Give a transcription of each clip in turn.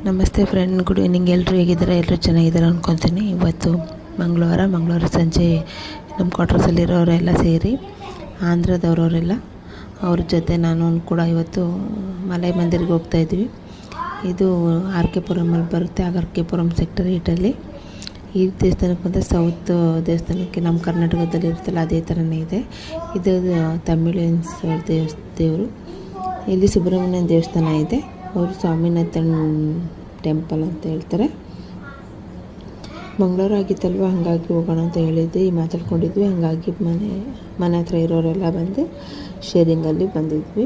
ನಮಸ್ತೆ friend, good evening. ಎಲ್ಲರೂ ಹೇಗಿದ್ದಾರೆ? ಎಲ್ಲರೂ ಚೆನ್ನಾಗಿದ್ದಾರೆ ಅಂದ್ಕೊತೀನಿ. ಇವತ್ತು ಮಂಗಳವಾರ ಸಂಜೆ ನಮ್ಮ ಕ್ವಾರ್ಟರ್ಸಲ್ಲಿರೋರೆಲ್ಲ ಸೇರಿ ಆಂಧ್ರದವರೆಲ್ಲ ಅವ್ರ ಜೊತೆ ನಾನು ಕೂಡ ಇವತ್ತು ಮಲೈ ಮಂದಿರ್ಗೆ ಹೋಗ್ತಾಯಿದ್ವಿ. ಇದು ಆರ್ ಕೆ ಪುರಮಲ್ಲಿ ಬರುತ್ತೆ. ಆರ್ ಕೆ ಪುರಂ ಸೆಕ್ಟರ್ 8ಅಲ್ಲಿ ಈ ದೇವಸ್ಥಾನಕ್ಕೆ ಬಂದರೆ ಸೌತ್ ದೇವಸ್ಥಾನಕ್ಕೆ ನಮ್ಮ ಕರ್ನಾಟಕದಲ್ಲಿ ಇರುತ್ತಲ್ಲ ಅದೇ ಥರನೇ ಇದೆ. ಇದು ತಮಿಳಿಯನ್ಸ್ ದೇವರು. ಇಲ್ಲಿ ಸುಬ್ರಹ್ಮಣ್ಯನ ದೇವಸ್ಥಾನ ಇದೆ. ಅವರು ಸ್ವಾಮಿನಾಥನ್ ಟೆಂಪಲ್ ಅಂತ ಹೇಳ್ತಾರೆ. ಮಂಗಳವಾರ ಆಗಿತ್ತಲ್ವ, ಹಾಗಾಗಿ ಹೋಗೋಣ ಅಂತ ಹೇಳಿದ್ವಿ, ಮಾತಾಡ್ಕೊಂಡಿದ್ವಿ. ಹಾಗಾಗಿ ಮನೆ ಹತ್ರ ಇರೋರೆಲ್ಲ ಬಂದು ಶೇರಿಂಗಲ್ಲಿ ಬಂದಿದ್ವಿ.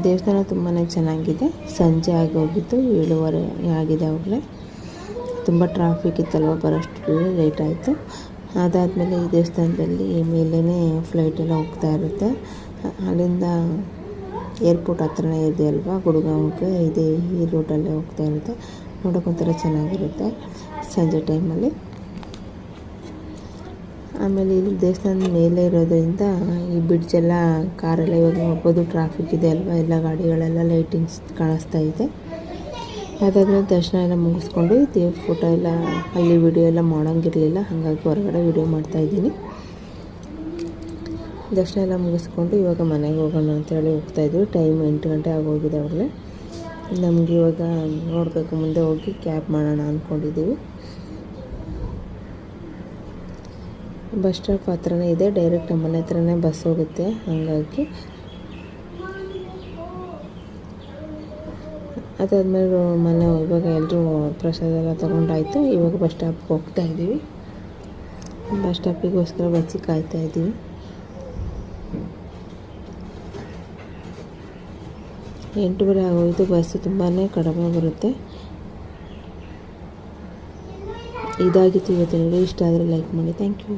ದೇವಸ್ಥಾನ ತುಂಬಾ ಚೆನ್ನಾಗಿದೆ. ಸಂಜೆ ಆಗಿ ಹೋಗಿತ್ತು, 7:30 ಆಗಿದೆ. ಆವಾಗಲೇ ತುಂಬ ಟ್ರಾಫಿಕ್ ಇತ್ತಲ್ವ, ಬರೋಷ್ಟು ಲೇಟ್ ಆಯಿತು. ಅದಾದಮೇಲೆ ಈ ದೇವಸ್ಥಾನದಲ್ಲಿ ಮೇಲೇ ಫ್ಲೈಟ್ ಎಲ್ಲ ಹೋಗ್ತಾ ಇರುತ್ತೆ. ಅಲ್ಲಿಂದ ಏರ್ಪೋರ್ಟ್ ಹತ್ರನೇ ಇದೆ ಅಲ್ವಾ, ಗುಡ್ಗಾಂವ್ಗೆ ಇದೆ. ಈ ರೂಟಲ್ಲೇ ಹೋಗ್ತಾ ಇರುತ್ತೆ. ನೋಡೋಕ್ಕೊಂಥರ ಚೆನ್ನಾಗಿರುತ್ತೆ ಸಂಜೆ ಟೈಮಲ್ಲಿ. ಆಮೇಲೆ ಇಲ್ಲಿ ದೇವಸ್ಥಾನದ ಮೇಲೆ ಇರೋದ್ರಿಂದ ಈ ಬ್ರಿಡ್ಜೆಲ್ಲ ಕಾರೆಲ್ಲ ಇವಾಗ ನೋಡ್ಬೋದು, ಟ್ರಾಫಿಕ್ ಇದೆ ಅಲ್ವಾ, ಎಲ್ಲ ಗಾಡಿಗಳೆಲ್ಲ ಲೈಟಿಂಗ್ಸ್ ಕಾಣಿಸ್ತಾ ಇದೆ. ಅದಾದಮೇಲೆ ದರ್ಶನ ಎಲ್ಲ ಮುಗಿಸ್ಕೊಂಡು ದೇವ್ರ ಫೋಟೋ ಎಲ್ಲ ಅಲ್ಲಿ ವಿಡಿಯೋ ಎಲ್ಲ ಮಾಡೋಂಗಿರಲಿಲ್ಲ, ಹಾಗಾಗಿ ಹೊರಗಡೆ ವಿಡಿಯೋ ಮಾಡ್ತಾಯಿದ್ದೀನಿ. ದರ್ಶನ ಎಲ್ಲ ಮುಗಿಸ್ಕೊಂಡು ಇವಾಗ ಮನೆಗೆ ಹೋಗೋಣ ಅಂತೇಳಿ ಹೋಗ್ತಾಯಿದ್ವಿ. ಟೈಮ್ 8 ಗಂಟೆ ಆಗೋಗಿದೆ ಆವಾಗಲೇ. ನಮಗೆ ಇವಾಗ ನೋಡಬೇಕು, ಮುಂದೆ ಹೋಗಿ ಕ್ಯಾಬ್ ಮಾಡೋಣ ಅಂದ್ಕೊಂಡಿದ್ದೀವಿ. ಬಸ್ ಸ್ಟಾಪ್ ಹತ್ರನೇ ಇದೆ, ಡೈರೆಕ್ಟ್ ನಮ್ಮ ಮನೆ ಹತ್ರನೇ ಬಸ್ ಹೋಗುತ್ತೆ. ಹಾಗಾಗಿ ಅದಾದಮೇಲೆ ಇವಾಗ ಎಲ್ಲರೂ ಪ್ರಸಾದ ಎಲ್ಲ ತೊಗೊಂಡಾಯ್ತು. ಇವಾಗ ಬಸ್ ಸ್ಟಾಪ್ಗೆ ಹೋಗ್ತಾಯಿದ್ದೀವಿ. ಬಸ್ ಸ್ಟಾಪಿಗೋಸ್ಕರ ಬಸ್ಸಿಗೆ ಕಾಯ್ತಾಯಿದ್ದೀವಿ. 8:30 ಆಗೋಯ್ತು. ಬಸ್ಸು ತುಂಬಾ ಕಡಿಮೆ ಬರುತ್ತೆ. ಇದಾಗಿತ್ತು ಇವತ್ತಿನ ವಿಡಿಯೋ. ಇಷ್ಟ ಆದರೆ ಲೈಕ್ ಮಾಡಿ. Thank you.